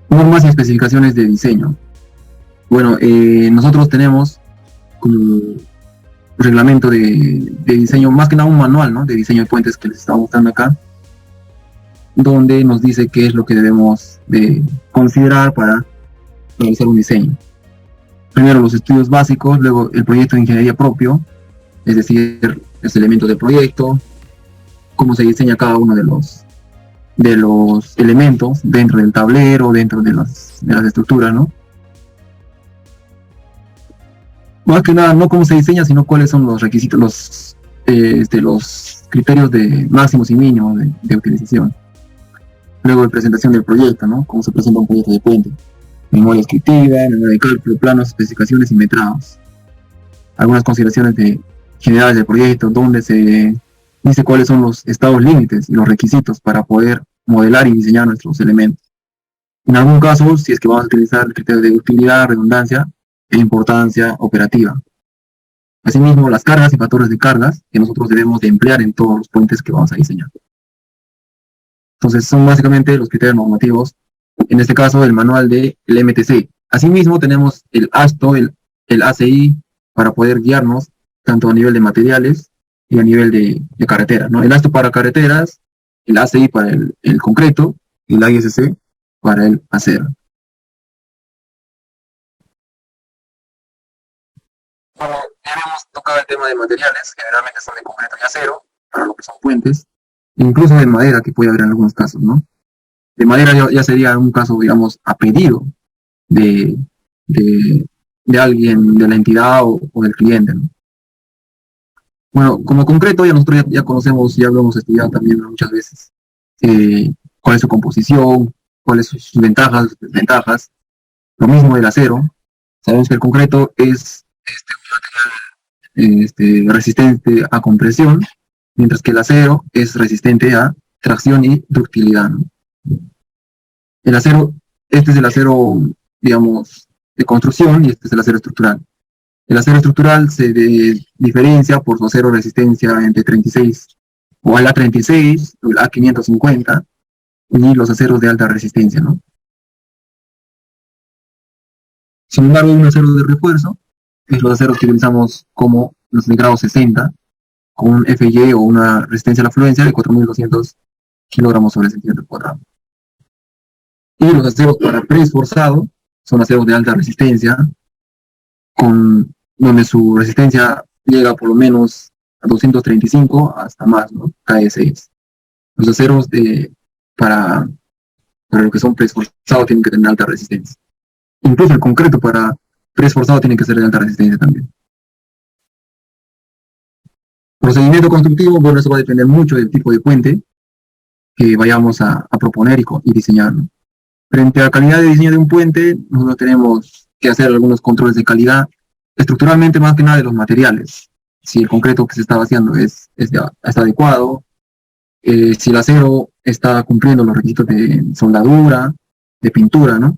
Normas y especificaciones de diseño. Bueno, nosotros tenemos como reglamento de diseño, más que nada un manual, ¿no?, de diseño de puentes que les estaba mostrando acá, donde nos dice qué es lo que debemos de considerar para realizar un diseño. Primero los estudios básicos, luego el proyecto de ingeniería propio, es decir, los elementos del proyecto, cómo se diseña cada uno de los elementos dentro del tablero, dentro de las estructuras, ¿no? Más que nada, no cómo se diseña, sino cuáles son los requisitos, los criterios de máximos y mínimos de utilización. Luego de presentación del proyecto, ¿no? Cómo se presenta un proyecto de puente. Memoria descriptiva, memoria de cálculo, planos, especificaciones y metrados. Algunas consideraciones generales del proyecto, donde se dice cuáles son los estados límites y los requisitos para poder modelar y diseñar nuestros elementos. En algún caso, si es que vamos a utilizar el criterio de utilidad, redundancia e importancia operativa. Asimismo, las cargas y factores de cargas que nosotros debemos de emplear en todos los puentes que vamos a diseñar. Entonces, son básicamente los criterios normativos, en este caso el manual del MTC. Asimismo, tenemos el ASTO, el ACI, para poder guiarnos tanto a nivel de materiales y a nivel de carretera, ¿no? El ASTO para carreteras, el ACI para el concreto y el ISC para el acero. Bueno, ya hemos tocado el tema de materiales, generalmente son de concreto y acero, para lo que son puentes, incluso de madera, que puede haber en algunos casos, ¿no? De madera ya sería un caso, digamos, a pedido de, de alguien, de la entidad o del cliente, ¿no? Bueno, como concreto ya nosotros ya conocemos, ya lo hemos estudiado también muchas veces, cuál es su composición, cuáles son sus ventajas, sus desventajas. Lo mismo del acero. Sabemos que el concreto es un material resistente a compresión, mientras que el acero es resistente a tracción y ductilidad, ¿no? El acero, este es el acero, digamos, de construcción, y este es el acero estructural. El acero estructural se diferencia por su acero resistencia entre 36 o el A36 o el A550 y los aceros de alta resistencia, ¿no? Sin embargo, un acero de refuerzo es los aceros que utilizamos como los de grado 60, con un FY o una resistencia a la fluencia de 4.200 kilogramos sobre centímetro cuadrado. Y los aceros para preesforzado son aceros de alta resistencia, donde su resistencia llega por lo menos a 235 hasta más, ¿no? KE6. Los aceros para lo que son preesforzados tienen que tener alta resistencia. Incluso el concreto para preesforzado tiene que ser de alta resistencia también. Procedimiento constructivo, bueno, eso va a depender mucho del tipo de puente que vayamos a proponer y diseñar, ¿no? Frente a la calidad de diseño de un puente, nosotros tenemos que hacer algunos controles de calidad, estructuralmente más que nada de los materiales. Si el concreto que se está vaciando está adecuado, si el acero está cumpliendo los requisitos de soldadura, de pintura, ¿no?,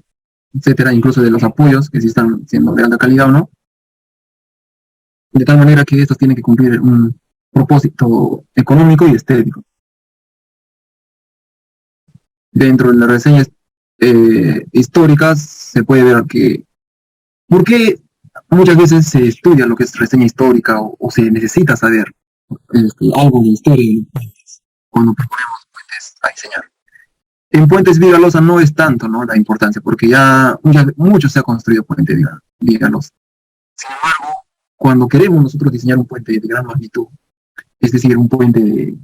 etcétera, incluso de los apoyos, que si están siendo de alta calidad o no, de tal manera que estos tienen que cumplir un propósito económico y estético. Dentro de las reseñas históricas se puede ver que, ¿por qué muchas veces se estudia lo que es reseña histórica o se necesita saber algo de historia de los puentes cuando proponemos puentes a diseñar? En Puentes Viga Losa no es tanto, ¿no?, la importancia, porque ya mucho se ha construido Puente Viga Losa. Sin embargo, cuando queremos nosotros diseñar un puente de gran magnitud, es decir, un puente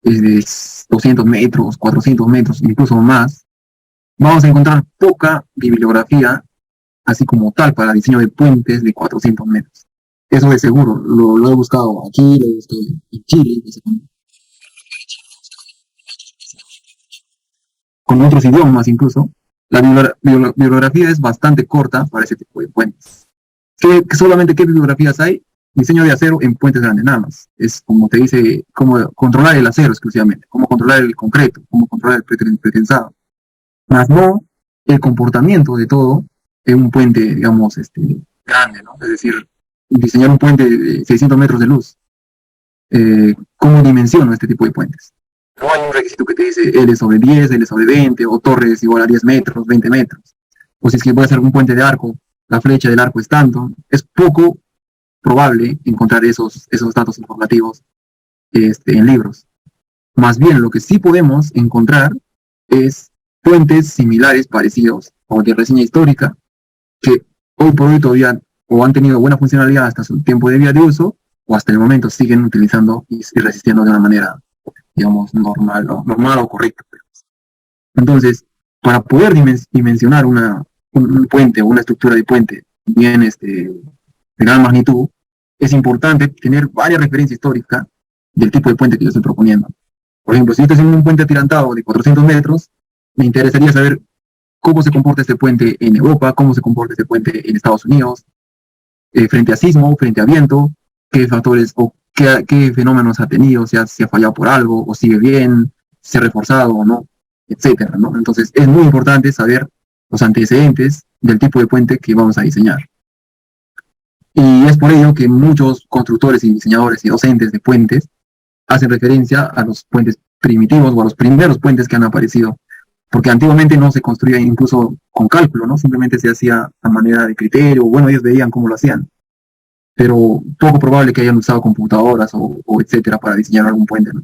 de 200 metros, 400 metros, incluso más, vamos a encontrar poca bibliografía, así como tal, para diseño de puentes de 400 metros. Eso es seguro, lo he buscado aquí, lo he buscado en Chile, con otros idiomas incluso. La bibliografía es bastante corta para ese tipo de puentes. Solamente qué bibliografías hay? Diseño de acero en puentes grandes, nada más. Es como te dice, cómo controlar el acero exclusivamente, cómo controlar el concreto, cómo controlar el pretensado. Más no el comportamiento de todo en un puente, digamos, grande, ¿no? Es decir, diseñar un puente de 600 metros de luz. ¿Cómo dimensiono este tipo de puentes? No hay un requisito que te dice L sobre 10, L sobre 20, o torre es igual a 10 metros, 20 metros. O si es que voy a hacer un puente de arco, la flecha del arco es tanto. Es poco probable encontrar esos datos informativos en libros. Más bien, lo que sí podemos encontrar es puentes similares, parecidos, o de reseña histórica, que hoy por hoy todavía o han tenido buena funcionalidad hasta su tiempo de vida de uso, o hasta el momento siguen utilizando y resistiendo de una manera, digamos, normal o correcta. Entonces, para poder dimensionar un puente o una estructura de puente bien de gran magnitud, es importante tener varias referencias históricas del tipo de puente que yo estoy proponiendo. Por ejemplo, si yo estoy haciendo un puente atirantado de 400 metros, me interesaría saber cómo se comporta este puente en Europa, cómo se comporta este puente en Estados Unidos, frente a sismo, frente a viento, qué factores o qué fenómenos ha tenido, si ha fallado por algo, o sigue bien, si ha reforzado o no, etcétera, ¿no? Entonces, es muy importante saber los antecedentes del tipo de puente que vamos a diseñar. Y es por ello que muchos constructores y diseñadores y docentes de puentes hacen referencia a los puentes primitivos o a los primeros puentes que han aparecido, porque antiguamente no se construía incluso con cálculo, ¿no? Simplemente se hacía a manera de criterio, bueno, ellos veían cómo lo hacían, pero poco probable que hayan usado computadoras o etcétera para diseñar algún puente, ¿no?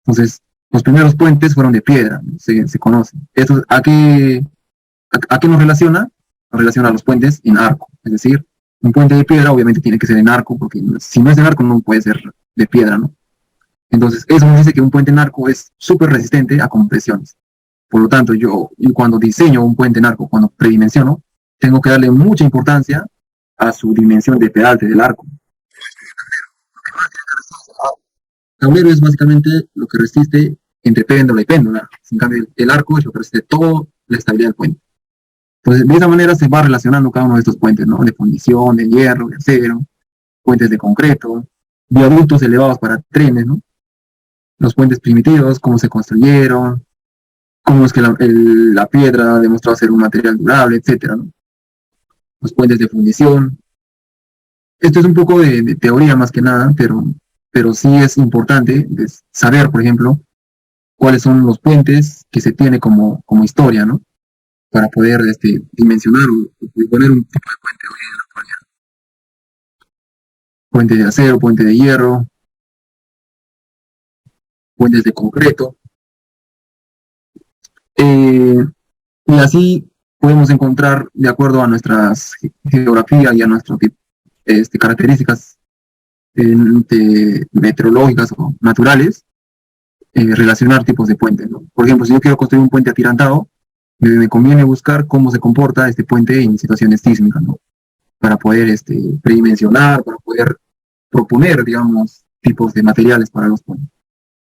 Entonces, los primeros puentes fueron de piedra, ¿no? se conocen. ¿Esto a qué nos relaciona? Nos relaciona a los puentes en arco, es decir, un puente de piedra obviamente tiene que ser en arco, porque si no es en arco no puede ser de piedra, ¿no? Entonces, eso nos dice que un puente en arco es súper resistente a compresiones. Por lo tanto, yo cuando diseño un puente en arco, cuando predimensiono, tengo que darle mucha importancia a su dimensión de pedalte del arco. El tablero es básicamente lo que resiste entre péndola y péndola. En cambio, el arco es lo que resiste toda la estabilidad del puente. Entonces, de esa manera se va relacionando cada uno de estos puentes, ¿no? De fundición, de hierro, de acero, puentes de concreto, viaductos elevados para trenes, ¿no? Los puentes primitivos, cómo se construyeron, cómo es que la piedra ha demostrado ser un material durable, etcétera, ¿no? Los puentes de fundición. Esto es un poco de teoría más que nada, pero sí es importante saber, por ejemplo, cuáles son los puentes que se tiene como historia, ¿no? Para poder dimensionar o poner un tipo de puente hoy en la actualidad. Puente de acero, puente de hierro, puentes de concreto. Y así podemos encontrar, de acuerdo a nuestras geografía y a nuestras características meteorológicas o naturales, relacionar tipos de puentes, ¿no? Por ejemplo, si yo quiero construir un puente atirantado, me conviene buscar cómo se comporta este puente en situaciones sísmicas, ¿no? Para poder predimensionar, para poder proponer, digamos, tipos de materiales para los puentes.